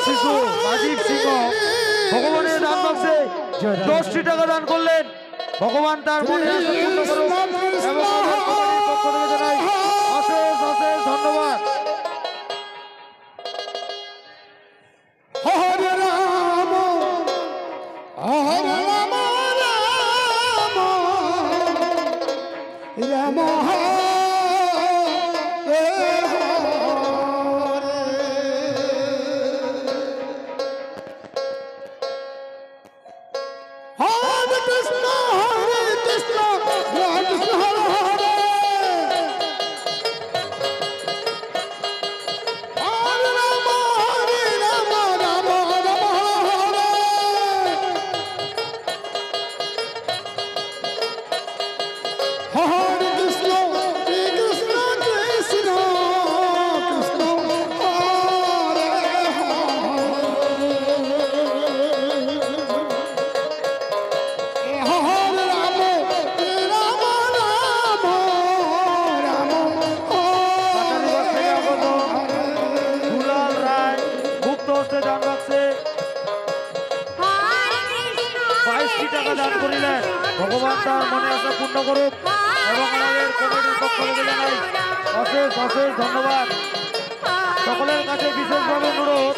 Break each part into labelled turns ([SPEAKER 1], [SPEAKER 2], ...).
[SPEAKER 1] শিশু রাজীব সিংহ ভগবানের দান বাক্সে 10টি টাকা দান করলেন। ভগবান তার মনে আশা পূর্ণ করুন এবং আমার কমিটির পক্ষ থেকে জানাই অশেষ অশেষ ধন্যবাদ।
[SPEAKER 2] হরে রাম হরে রাম রাম রাম ভগবান তার মনে আশা পূর্ণ করুক এবং আমাদের কমিটির পক্ষ থেকে জানাই অশেষ অশেষ ধন্যবাদ। সকলের কাছে বিশেষভাবে অনুরোধ,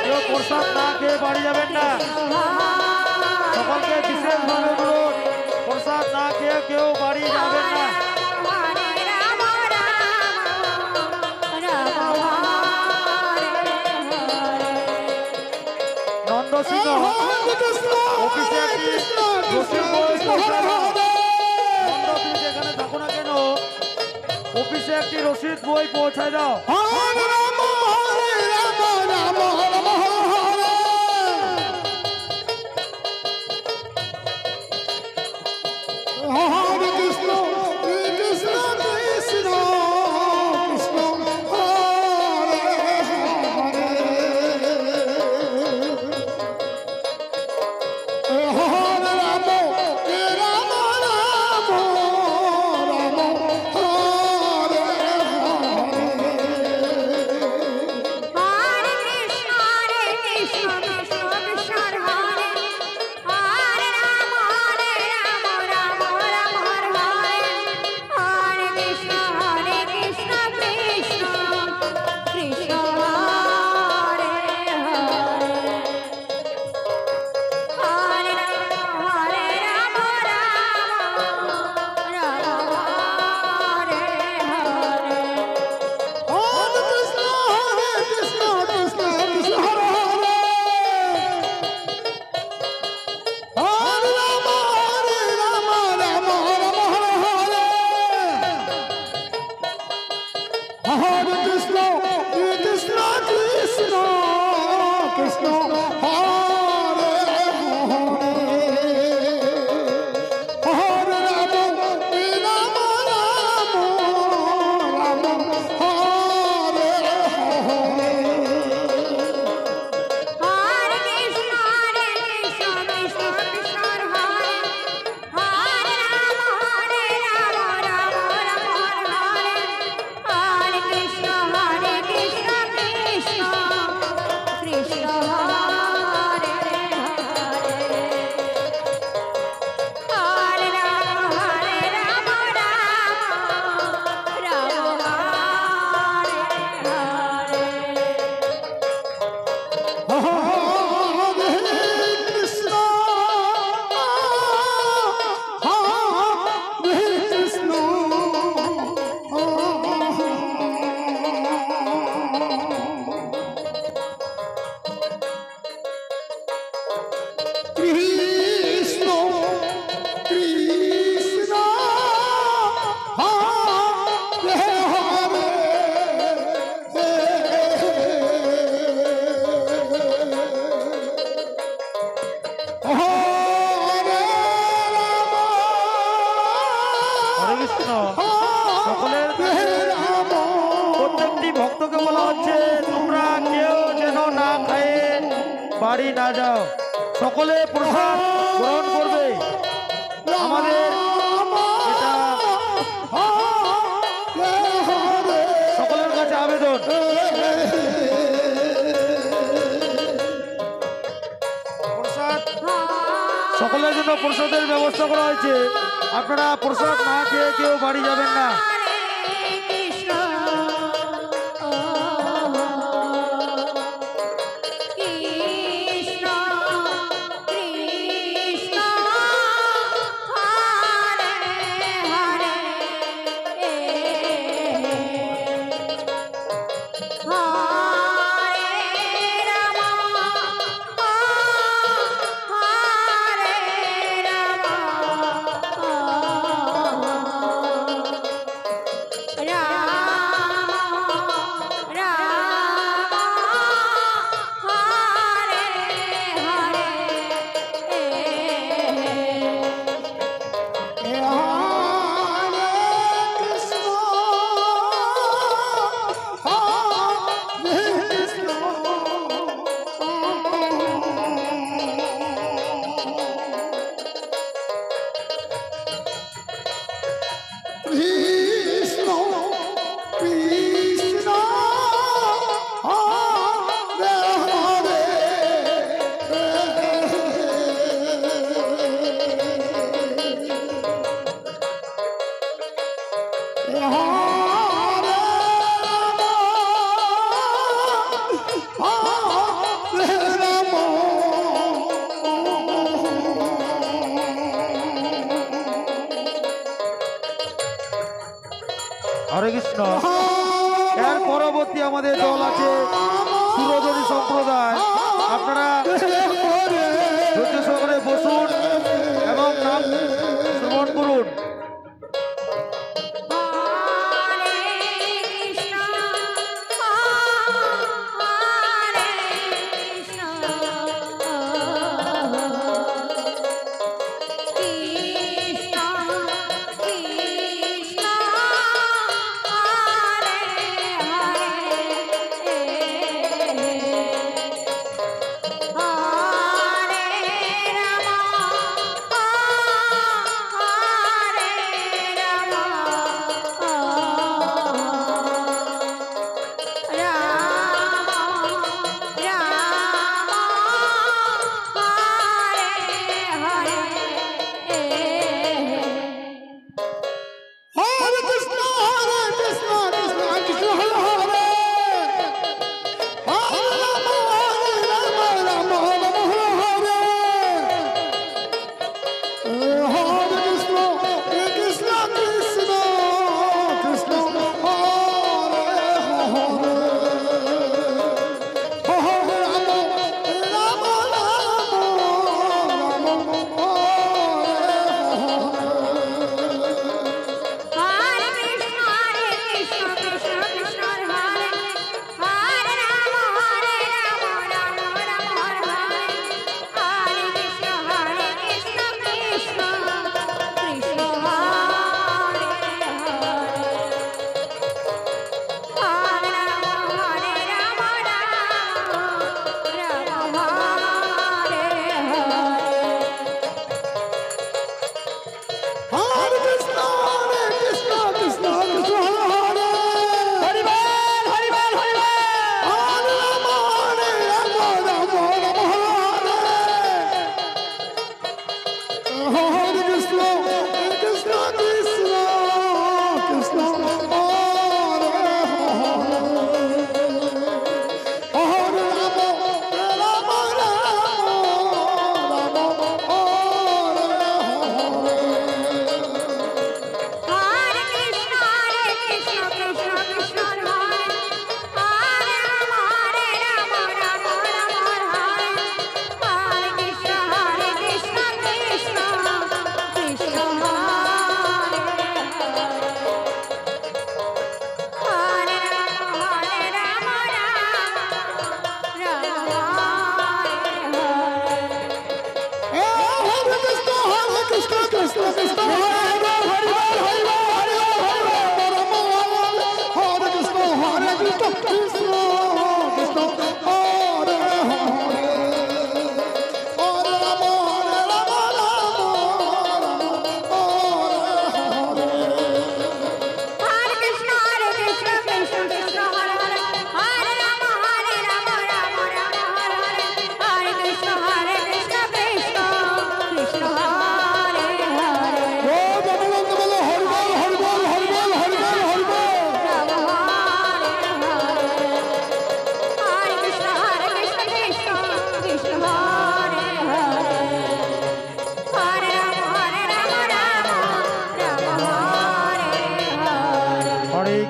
[SPEAKER 2] কেউ প্রসাদ না খেয়ে বাড়ি যাবেন না। সকলকে বিশেষভাবে অনুরোধ, প্রসাদ না খেয়ে কেউ বাড়ি যাবেন না। নন্দ সিংহ অফিসে একটি রসিদ বই পৌঁছায় দাও। নন্দ, তুমি যেখানে থাকো না কেন, অফিসে একটি রসিদ বই পৌঁছায় দাও। সকলের প্রত্যেকটি ভক্তকে বলা হচ্ছে তোমরা কেউ যেন না খায়ে বাড়ি না যাও, সকলে প্রসাদ গ্রহণ করবে। আমাদের এটা সকলের কাছে আবেদন।
[SPEAKER 1] সকলের জন্য প্রসাদের ব্যবস্থা করা হয়েছে। আপনারা প্রসাদ না খেয়ে কেউ বাড়ি যাবেন না। হরে কৃষ্ণ। এর পরবর্তী আমাদের দল আছে সুরধনী সম্প্রদায়। আপনারা ধৈর্য সহকারে বসুন এবং নাম শ্রবণ করুন।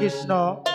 [SPEAKER 1] কৃষ্ণ।